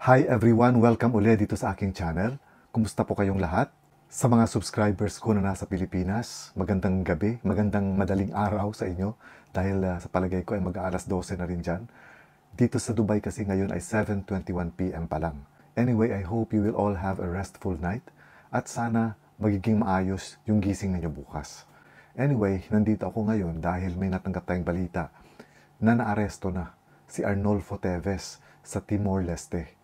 Hi everyone! Welcome ulit dito sa aking channel. Kumusta po kayong lahat? Sa mga subscribers ko na nasa Pilipinas, magandang gabi, magandang madaling araw sa inyo dahil sa palagay ko ay mag-aalas 12 na rin dyan. Dito sa Dubai kasi ngayon ay 7:21 PM pa lang. Anyway, I hope you will all have a restful night at sana magiging maayos yung gising ninyo bukas. Anyway, nandito ako ngayon dahil may natanggap tayong balita na naaresto na si Arnolfo Teves sa Timor-Leste.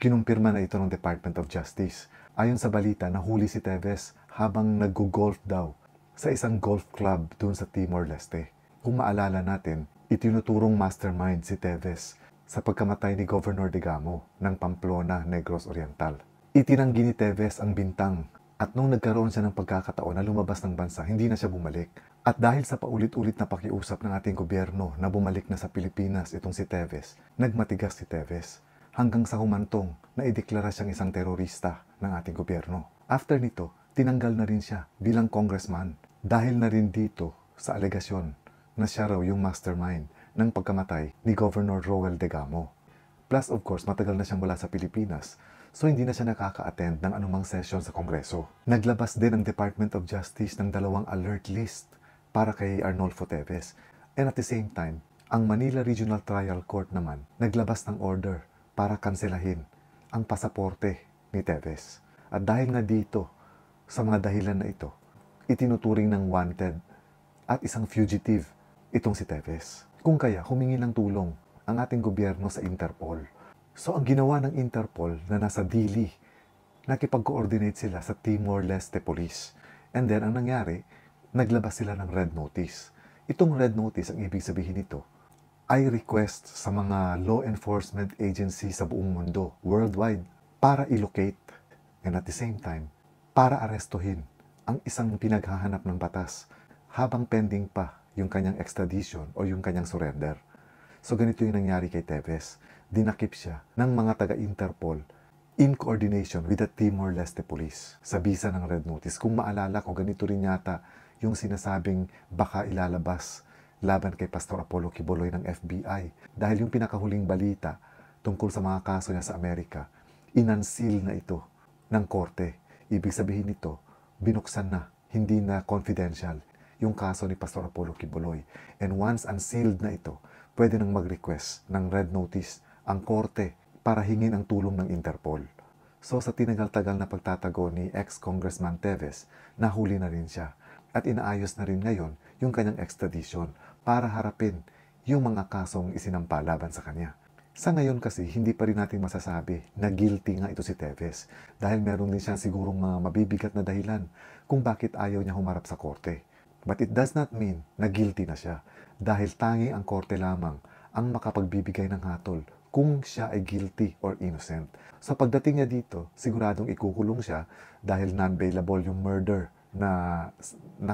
Kinumpirma na ito ng Department of Justice. Ayon sa balita, nahuli si Teves habang nag-golf daw sa isang golf club doon sa Timor-Leste. Kung maalala natin, itinuturong mastermind si Teves sa pagkamatay ni Governor Degamo ng Pamplona, Negros Oriental. Itinanggi ni Teves ang bintang at nung nagkaroon siya ng pagkakataon na lumabas ng bansa, hindi na siya bumalik. At dahil sa paulit-ulit na pakiusap ng ating gobyerno na bumalik na sa Pilipinas itong si Teves, nagmatigas si Teves. Hanggang sa humantong na ideklara siyang isang terorista ng ating gobyerno. After nito, tinanggal na rin siya bilang congressman dahil na rin dito sa alegasyon na siya raw yung mastermind ng pagkamatay ni Governor Roel Degamo. Plus of course, matagal na siyang wala sa Pilipinas, so hindi na siya nakaka-attend ng anumang session sa Kongreso. Naglabas din ang Department of Justice ng 2 alert list para kay Arnolfo Teves. And at the same time, ang Manila Regional Trial Court naman naglabas ng order para kanselahin ang pasaporte ni Teves. At dahil nga dito, sa mga dahilan na ito, itinuturing ng wanted at isang fugitive itong si Teves. Kung kaya, humingi ng tulong ang ating gobyerno sa Interpol. So ang ginawa ng Interpol na nasa Dili, nakipag-coordinate sila sa Timor-Leste Police. And then ang nangyari, naglabas sila ng red notice. Itong red notice, ang ibig sabihin nito, ay request sa mga law enforcement agency sa buong mundo, worldwide, para i-locate and at the same time, para arestuhin ang isang pinaghahanap ng batas habang pending pa yung kanyang extradition o yung kanyang surrender. So ganito yung nangyari kay Teves. Dinakip siya ng mga taga-Interpol in coordination with the Timor-Leste Police sa bisa ng red notice. Kung maalala ko, ganito rin yata yung sinasabing baka ilalabas laban kay Pastor Apollo Quiboloy ng FBI dahil yung pinakahuling balita tungkol sa mga kaso niya sa Amerika, inunseal na ito ng korte. Ibig sabihin nito, binuksan na, hindi na confidential yung kaso ni Pastor Apollo Quiboloy. And once unsealed na ito, pwede nang mag-request ng red notice ang korte para hingin ang tulong ng Interpol. So sa tinagal-tagal na pagtatago ni ex-Congressman Teves, nahuli na rin siya at inaayos na rin ngayon yung kanyang extradition para harapin yung mga kasong isinampa laban sa kanya. Sa ngayon kasi, hindi pa rin natin masasabi na guilty nga ito si Teves dahil meron din siya sigurong mga mabibigat na dahilan kung bakit ayaw niya humarap sa korte. But it does not mean na guilty na siya dahil tanging ang korte lamang ang makapagbibigay ng hatol kung siya ay guilty or innocent. So pagdating niya dito, siguradong ikukulong siya dahil non-bailable yung murder na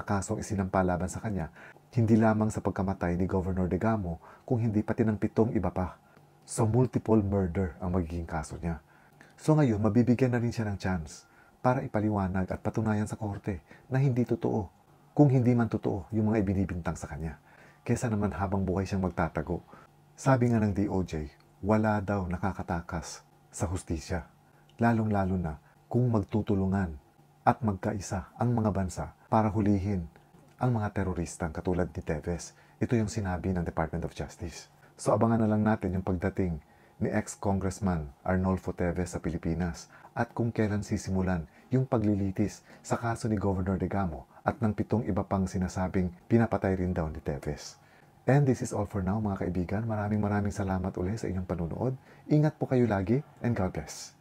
kasong isinampa laban sa kanya, hindi lamang sa pagkamatay ni Governor Degamo, kung hindi pati ng 7 iba pa. So multiple murder ang magiging kaso niya. So ngayon, mabibigyan na rin siya ng chance para ipaliwanag at patunayan sa korte na hindi totoo, kung hindi man totoo yung mga ibinibintang sa kanya. Kesa naman habang buhay siyang magtatago. Sabi nga ng DOJ, wala daw nakakatakas sa hustisya, lalong-lalo na kung magtutulungan at magkaisa ang mga bansa para hulihin ang mga teroristang katulad ni Teves. Ito yung sinabi ng Department of Justice. So abangan na lang natin yung pagdating ni ex-Congressman Arnolfo Teves sa Pilipinas at kung kailan sisimulan yung paglilitis sa kaso ni Governor Degamo at ng 7 iba pang sinasabing pinapatay rin daw ni Teves. And this is all for now mga kaibigan. Maraming salamat ulit sa inyong panunood. Ingat po kayo lagi and God bless.